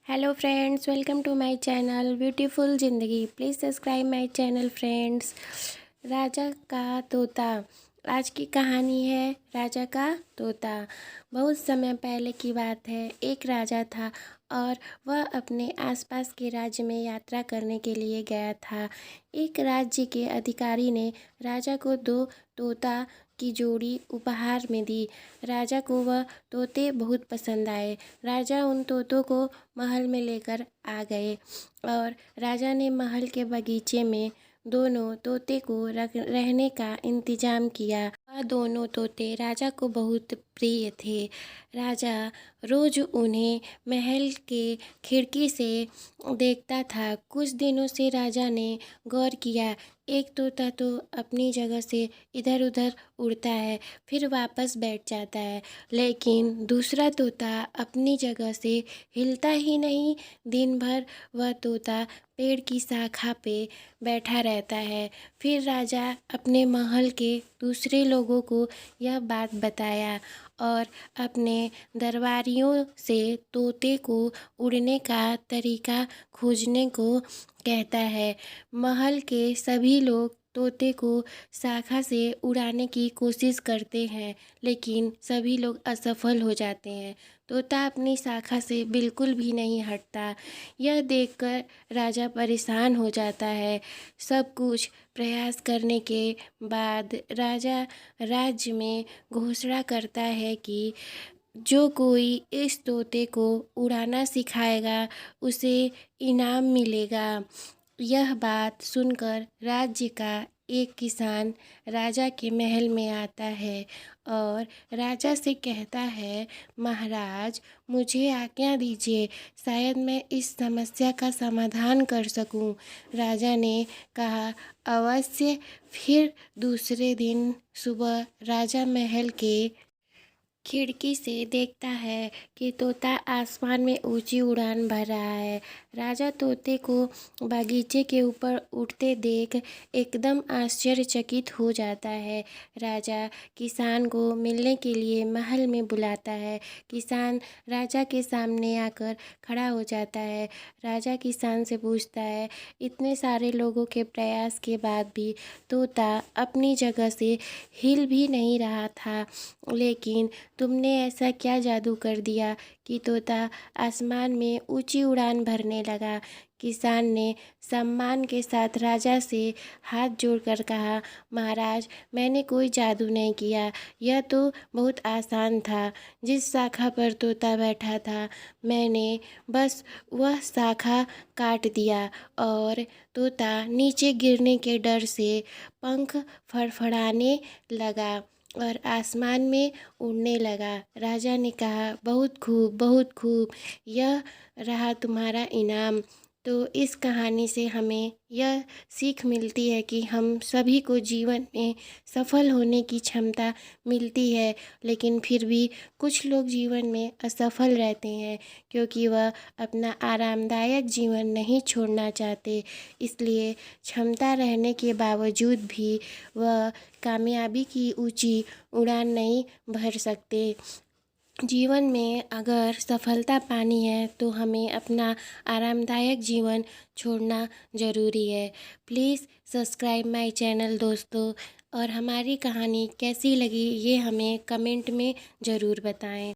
Hello friends, welcome to my channel beautiful Zindagi. Please subscribe my channel friends. राजा का तोता। आज की कहानी है राजा का तोता। बहुत समय पहले की बात है। एक राजा था और वह अपने आसपास के राज्य में यात्रा करने के लिए गया था। एक राज्य के अधिकारी ने राजा को 2 तोता की जोड़ी उपहार में दी। राजा को वह तोते बहुत पसंद आए। राजा उन तोतों को महल में लेकर आ गए और राजा ने महल के बगीचे में दोनों तोते को रहने का इंतजाम किया। वह दोनों तोते राजा को बहुत प्रिय थे। राजा रोज उन्हें महल के खिड़की से देखता था। कुछ दिनों से राजा ने गौर किया, एक तोता तो अपनी जगह से इधर उधर उड़ता है, फिर वापस बैठ जाता है, लेकिन दूसरा तोता अपनी जगह से हिलता ही नहीं। दिन भर वह तोता पेड़ की शाखा पे बैठा रहता है। फिर राजा अपने महल के दूसरे लोगों को यह बात बताया और अपने दरबारियों से तोते को उड़ने का तरीका खोजने को कहता है। महल के सभी लोग तोते को शाखा से उड़ाने की कोशिश करते हैं, लेकिन सभी लोग असफल हो जाते हैं। तोता अपनी शाखा से बिल्कुल भी नहीं हटता। यह देखकर राजा परेशान हो जाता है। सब कुछ प्रयास करने के बाद राजा राज्य में घोषणा करता है कि जो कोई इस तोते को उड़ाना सिखाएगा उसे इनाम मिलेगा। यह बात सुनकर राज्य का एक किसान राजा के महल में आता है और राजा से कहता है, महाराज, मुझे आज्ञा दीजिए, शायद मैं इस समस्या का समाधान कर सकूं। राजा ने कहा, अवश्य। फिर दूसरे दिन सुबह राजा महल के खिड़की से देखता है कि तोता आसमान में ऊंची उड़ान भर रहा है। राजा तोते को बगीचे के ऊपर उड़ते देख एकदम आश्चर्यचकित हो जाता है। राजा किसान को मिलने के लिए महल में बुलाता है। किसान राजा के सामने आकर खड़ा हो जाता है। राजा किसान से पूछता है, इतने सारे लोगों के प्रयास के बाद भी तोता अपनी जगह से हिल भी नहीं रहा था, लेकिन तुमने ऐसा क्या जादू कर दिया कि तोता आसमान में ऊंची उड़ान भरने लगा। किसान ने सम्मान के साथ राजा से हाथ जोड़कर कहा, महाराज, मैंने कोई जादू नहीं किया, यह तो बहुत आसान था। जिस शाखा पर तोता बैठा था, मैंने बस वह शाखा काट दिया और तोता नीचे गिरने के डर से पंख फड़फड़ाने लगा और आसमान में उड़ने लगा। राजा ने कहा, बहुत खूब, बहुत खूब, यह रहा तुम्हारा इनाम। तो इस कहानी से हमें यह सीख मिलती है कि हम सभी को जीवन में सफल होने की क्षमता मिलती है, लेकिन फिर भी कुछ लोग जीवन में असफल रहते हैं क्योंकि वह अपना आरामदायक जीवन नहीं छोड़ना चाहते। इसलिए क्षमता रहने के बावजूद भी वह कामयाबी की ऊंची उड़ान नहीं भर सकते। जीवन में अगर सफलता पानी है तो हमें अपना आरामदायक जीवन छोड़ना ज़रूरी है। प्लीज़ सब्सक्राइब माय चैनल दोस्तों, और हमारी कहानी कैसी लगी ये हमें कमेंट में ज़रूर बताएं।